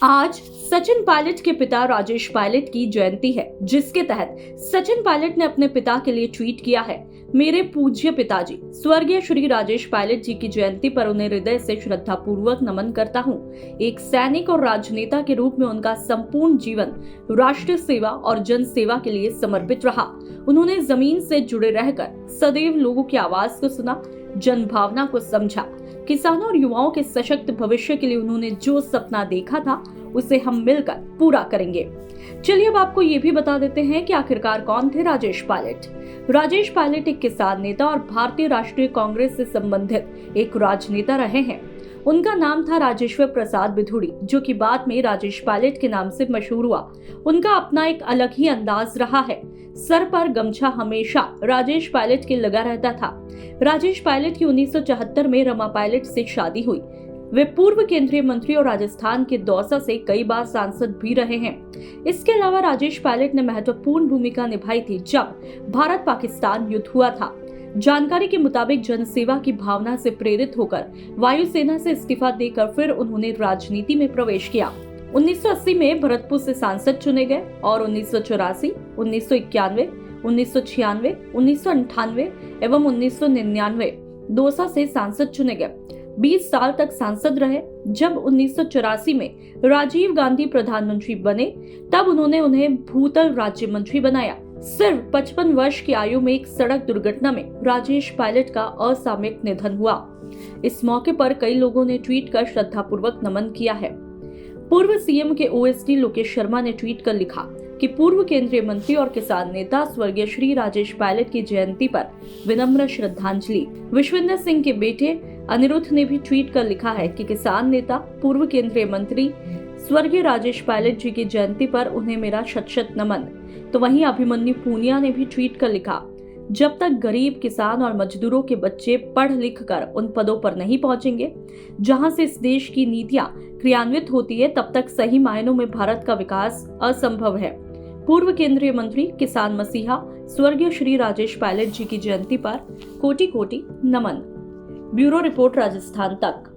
आज सचिन पायलट के पिता राजेश पायलट की जयंती है, जिसके तहत सचिन पायलट ने अपने पिता के लिए ट्वीट किया है। मेरे पूज्य पिताजी स्वर्गीय श्री राजेश पायलट जी की जयंती पर उन्हें हृदय से श्रद्धा पूर्वक नमन करता हूँ। एक सैनिक और राजनेता के रूप में उनका संपूर्ण जीवन राष्ट्र सेवा और जन सेवा के लिए समर्पित रहा। उन्होंने जमीन से जुड़े रहकर सदैव लोगों की आवाज को सुना, जन भावना को समझा। किसानों और युवाओं के सशक्त भविष्य के लिए उन्होंने जो सपना देखा था, उसे हम मिलकर पूरा करेंगे। चलिए अब आपको ये भी बता देते हैं कि आखिरकार कौन थे राजेश पायलट। राजेश पायलट एक किसान नेता और भारतीय राष्ट्रीय कांग्रेस से संबंधित एक राजनेता रहे हैं। उनका नाम था राजेश्वर प्रसाद बिधूड़ी, जो कि बाद में राजेश पायलट के नाम से मशहूर हुआ। उनका अपना एक अलग ही अंदाज रहा है। सर पर गमछा हमेशा राजेश पायलट के लगा रहता था। राजेश पायलट की 1974 में रमा पायलट से शादी हुई। वे पूर्व केंद्रीय मंत्री और राजस्थान के दौसा से कई बार सांसद भी रहे हैं। इसके अलावा राजेश पायलट ने महत्वपूर्ण भूमिका निभाई थी जब भारत पाकिस्तान युद्ध हुआ था। जानकारी के मुताबिक जनसेवा की भावना से प्रेरित होकर वायुसेना से इस्तीफा देकर फिर उन्होंने राजनीति में प्रवेश किया। 1980 में भरतपुर से सांसद चुने गए और 1984, 1991, 1996, 1998 एवं 1999 दौसा से सांसद चुने गए। 20 साल तक सांसद रहे। जब 1984 में राजीव गांधी प्रधानमंत्री बने, तब उन्होंने उन्हें भूतल राज्य मंत्री बनाया। सिर्फ 55 वर्ष की आयु में एक सड़क दुर्घटना में राजेश पायलट का असामयिक निधन हुआ। इस मौके पर कई लोगों ने ट्वीट कर श्रद्धापूर्वक नमन किया है। पूर्व सीएम के ओएसडी लोकेश शर्मा ने ट्वीट कर लिखा कि पूर्व केंद्रीय मंत्री और किसान नेता स्वर्गीय श्री राजेश पायलट की जयंती पर विनम्र श्रद्धांजलि। विश्वेंद्र सिंह के बेटे अनिरुद्ध ने भी ट्वीट कर लिखा है कि किसान नेता पूर्व केंद्रीय मंत्री स्वर्गीय राजेश पायलट जी की जयंती पर उन्हें मेरा शत-शत नमन। तो वहीं अभिमन्यु पूनिया ने भी ट्वीट कर लिखा, जब तक गरीब किसान और मजदूरों के बच्चे पढ़ लिख कर उन पदों पर नहीं पहुंचेंगे जहां से इस देश की नीतियां क्रियान्वित होती है, तब तक सही मायनों में भारत का विकास असंभव है। पूर्व केंद्रीय मंत्री किसान मसीहा स्वर्गीय श्री राजेश पायलट जी की जयंती पर कोटि कोटि नमन। ब्यूरो रिपोर्ट, राजस्थान तक।